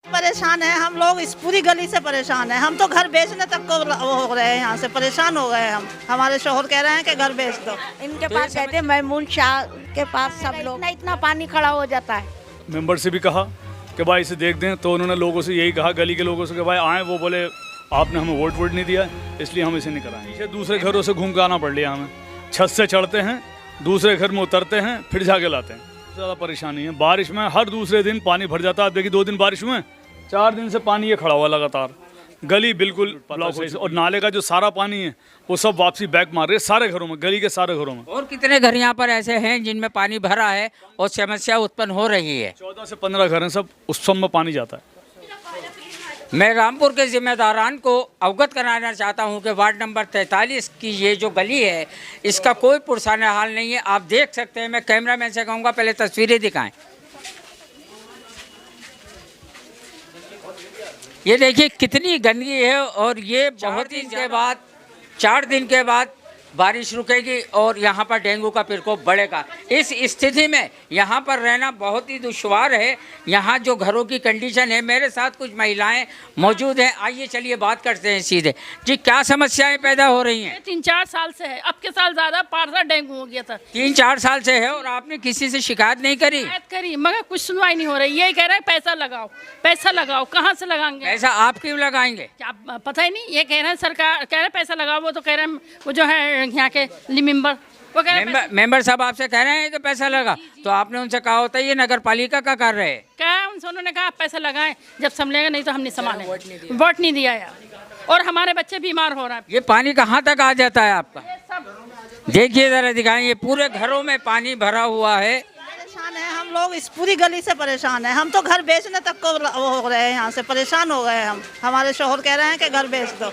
परेशान है हम लोग, इस पूरी गली से परेशान है। हम तो घर बेचने तक को वो हो रहे हैं, यहाँ से परेशान हो गए हैं हम। हमारे शोहर कह रहे हैं कि घर बेच दो। इनके पास कहते हैं मैमून शाह के पास सब लोग इतना पानी खड़ा हो जाता है। मेंबर से भी कहा कि भाई इसे देख दें, तो उन्होंने लोगों से यही कहा, गली के लोगों से कि भाई आए, वो बोले आपने हमें वोट नहीं दिया इसलिए हम इसे नहीं कराएंगे। पीछे दूसरे घरों से घूम के आना पड़ लिया हमें, छत से चढ़ते हैं, दूसरे घर में उतरते हैं, फिर जाके लाते हैं। ज़्यादा परेशानी है। बारिश में हर दूसरे दिन पानी भर जाता है। आप देखिए 2 दिन बारिश हुए, 4 दिन से पानी ये खड़ा हुआ लगातार। गली बिल्कुल ब्लॉक है और नाले का जो सारा पानी है वो सब वापसी बैक मार रही है सारे घरों में, गली के सारे घरों में। और कितने घर यहाँ पर ऐसे हैं जिनमें पानी भरा है और समस्या उत्पन्न हो रही है? 14 से 15 घर हैं, सब उस सब में पानी जाता है। मैं रामपुर के जिम्मेदारान को अवगत कराना चाहता हूं कि वार्ड नंबर 43 की ये जो गली है इसका कोई पुरसाने हाल नहीं है। आप देख सकते हैं, मैं कैमरामैन से कहूँगा पहले तस्वीरें दिखाएं। ये देखिए कितनी गंदगी है और ये बहुत दिन के बाद 4 दिन के बाद बारिश रुकेगी और यहाँ पर डेंगू का प्रकोप बढ़ेगा। इस स्थिति में यहाँ पर रहना बहुत ही दुश्वार है। यहाँ जो घरों की कंडीशन है, मेरे साथ कुछ महिलाएं मौजूद हैं। आइए चलिए बात करते हैं सीधे। जी, क्या समस्याएं पैदा हो रही हैं? 3-4 साल से है, अब के साल ज़्यादा पारसा डेंगू हो गया था। 3-4 साल से है और आपने किसी से शिकायत नहीं करी? शिकायत करी मगर कुछ सुनवाई नहीं हो रही। यही कह रहे हैं पैसा लगाओ, पैसा लगाओ। कहाँ से लगाएंगे पैसा? आप क्यों लगाएंगे? क्या पता ही नहीं। ये कह रहे हैं सरकार कह रहे हैं पैसा लगाओ, वो तो कह रहे हैं वो जो है यहाँ के मेंबर वो कह रहे हैं मेंबर साहब आपसे कह रहे हैं कि पैसा लगा, तो आपने उनसे कहा होता है ये नगर पालिका का कार्य है। क्या उनसे उन्होंने कहा आप पैसा लगाएं, जब संभलेगा नहीं तो हम नहीं संभालेंगे। वोट नहीं दिया यार, और हमारे बच्चे बीमार हो रहे हैं। ये पानी कहाँ तक आ जाता है आपका? देखिए जरा दिखाएं, ये पूरे घरों में पानी भरा हुआ है। परेशान है हम लोग, इस पूरी गली से परेशान है। हम तो घर बेचने तक को वो हो रहे हैं, यहाँ से परेशान हो गए हैं हम। हमारे शोहर कह रहे हैं कि घर बेच दो।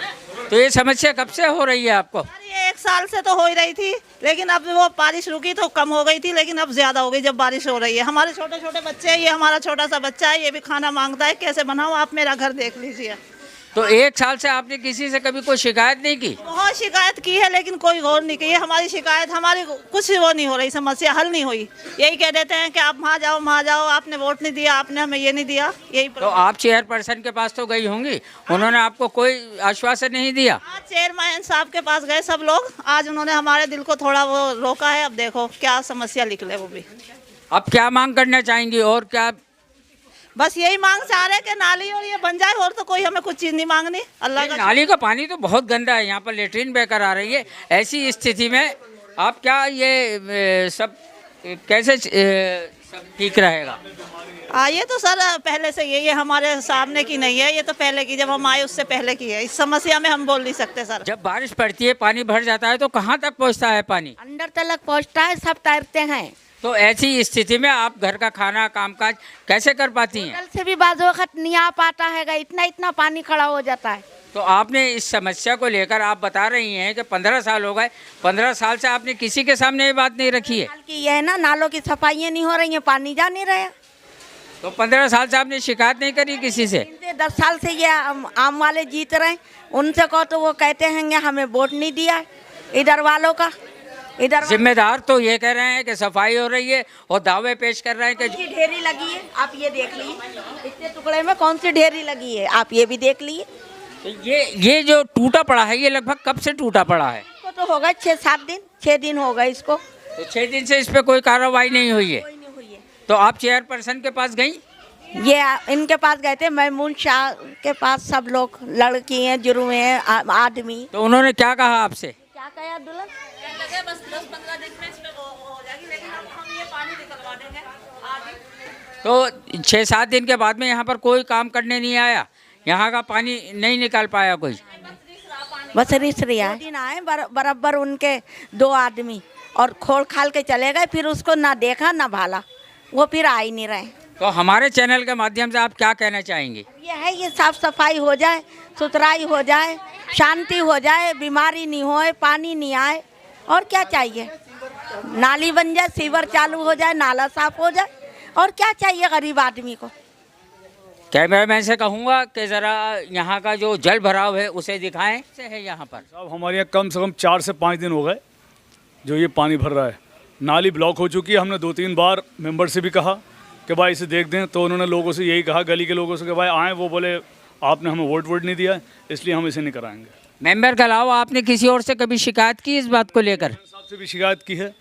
तो ये समस्या कब से हो रही है आपको? ये 1 साल से तो हो ही रही थी, लेकिन अब वो बारिश रुकी तो कम हो गई थी, लेकिन अब ज्यादा हो गई जब बारिश हो रही है। हमारे छोटे छोटे बच्चे हैं, ये हमारा छोटा सा बच्चा है, ये भी खाना मांगता है, कैसे बनाओ आप मेरा घर देख लीजिए। तो 1 साल से आपने किसी से कभी कोई शिकायत नहीं की? बहुत शिकायत की है लेकिन कोई गौर नहीं की है। हमारी शिकायत, हमारी कुछ वो नहीं हो रही, समस्या हल नहीं हुई। यही कह देते हैं कि आप वहाँ जाओ, आपने वोट नहीं दिया, आपने हमें ये नहीं दिया। यही तो आप चेयरपर्सन के पास तो गई होंगी, उन्होंने आपको कोई आश्वासन नहीं दिया? आज चेयरमैन साहब के पास गए सब लोग, आज उन्होंने हमारे दिल को थोड़ा वो रोका है। अब देखो क्या समस्या निकले वो भी। अब क्या मांग करना चाहेंगी और क्या? बस यही मांग चाह रहे कि नाली और ये बन जाए, और तो कोई हमें कुछ चीज़ नहीं मांगनी। अल्लाह का नाली का पानी तो बहुत गंदा है, यहाँ पर लेटरिन बहकर आ रही है। ऐसी स्थिति में आप क्या ये सब कैसे सब ठीक रहेगा? ये तो सर पहले से यही है, हमारे सामने की नहीं है, ये तो पहले की, जब हम आए उससे पहले की है। इस समस्या में हम बोल नहीं सकते सर। जब बारिश पड़ती है, पानी भर जाता है, तो कहाँ तक पहुँचता है पानी? अंदर तक पहुँचता है, सब तैरते हैं। तो ऐसी स्थिति में आप घर का खाना कामकाज कैसे कर पाती हैं? कल से भी बाज़ वक़्त नहीं आ पाता है, इतना पानी खड़ा हो जाता है। तो आपने इस समस्या को लेकर आप बता रही हैं कि 15 साल हो गए, 15 साल से आपने किसी के सामने ये बात नहीं रखी है? कि ये है ना, नालों की सफाइयाँ नहीं हो रही हैं, पानी जा नहीं रहा। तो 15 साल से आपने शिकायत नहीं करी किसी से? 10 साल से ये आम वाले जीत रहे हैं, उनसे कहो तो वो कहते हैं हमें वोट नहीं दिया। इधर वालों का इधर जिम्मेदार तो ये कह रहे हैं कि सफाई हो रही है और दावे पेश कर रहे हैं कि ढेरी लगी है। आप ये देख लीजिए, इतने टुकड़े में कौन सी ढेरी लगी है, आप ये भी देख लीजिए। तो ये जो टूटा पड़ा है, ये लगभग कब से टूटा पड़ा है? इसको तो हो गए 6-7 दिन, 6 दिन हो गए इसको। तो 6 दिन से इस पे कोई कार्रवाई नहीं हुई है? कोई नहीं हुई है। तो आप चेयरपर्सन के पास गई? ये इनके पास गए थे, मैमून शाह के पास सब लोग, लड़की हैं, जुर्म हैं, आदमी। तो उन्होंने क्या कहा आपसे? क्या कहा दुल्हन? बस 10-15 दिन में इसमें वो हो जाएगी, लेकिन हम ये पानी निकलवा देंगे आज। तो 6-7 दिन के बाद में यहाँ पर कोई काम करने नहीं आया, यहाँ का पानी नहीं निकाल पाया कोई? बस रिश्रिया दिन आए बराबर उनके 2 आदमी और खोल खाल के चले गए, फिर उसको ना देखा ना भाला, वो फिर आ ही नहीं रहे। तो हमारे चैनल के माध्यम से आप क्या कहना चाहेंगे? ये है, ये साफ सफाई हो जाए, सुथराई हो जाए, शांति हो जाए, बीमारी नहीं होए, पानी नहीं आए, और क्या चाहिए? नाली बन जाए, सीवर चालू हो जाए, नाला साफ हो जाए, और क्या चाहिए गरीब आदमी को? कैमरामैन से कहूँगा कि ज़रा यहाँ का जो जल भराव है उसे दिखाएं। से है यहाँ पर साहब हमारे यहाँ कम से कम 4 से 5 दिन हो गए जो ये पानी भर रहा है। नाली ब्लॉक हो चुकी है। हमने 2-3 बार मेंबर से भी कहा कि भाई इसे देख दें, तो उन्होंने लोगों से यही कहा, गली के लोगों से, कि भाई आए, वो बोले आपने हमें वोट नहीं दिया, इसलिए हम इसे नहीं कराएंगे। मेंबर के अलावा आपने किसी और से कभी शिकायत की इस बात को लेकर? साहब से भी शिकायत की है,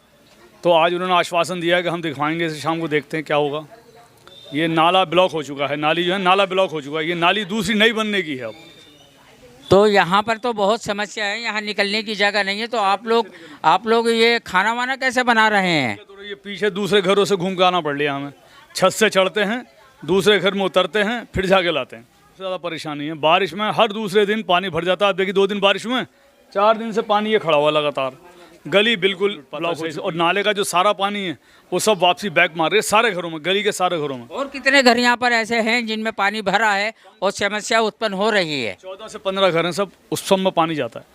तो आज उन्होंने आश्वासन दिया है कि हम दिखवाएंगे, इसे शाम को देखते हैं क्या होगा। ये नाला ब्लॉक हो चुका है, नाली जो है नाला ब्लॉक हो चुका है, ये नाली दूसरी नई बनने की है अब। तो यहाँ पर तो बहुत समस्या है, यहाँ निकलने की जगह नहीं है, तो आप लोग ये खाना वाना कैसे बना रहे हैं? तो ये पीछे दूसरे घरों से घूम के आना पड़ लिया हमें, छत से चढ़ते हैं, दूसरे घर में उतरते हैं, फिर जाके लाते हैं। ज़्यादा परेशानी है, बारिश में हर दूसरे दिन पानी भर जाता है। आप देखिए 2 दिन बारिश हुए, 4 दिन से पानी ये खड़ा हुआ लगातार, गली बिल्कुल ब्लॉक हो, और नाले का जो सारा पानी है वो सब वापसी बैक मार रही है सारे घरों में, गली के सारे घरों में। और कितने घर यहाँ पर ऐसे हैं जिनमें पानी भरा है और समस्या उत्पन्न हो रही है? 14 से 15 घर हैं, सब उस सब में पानी जाता है।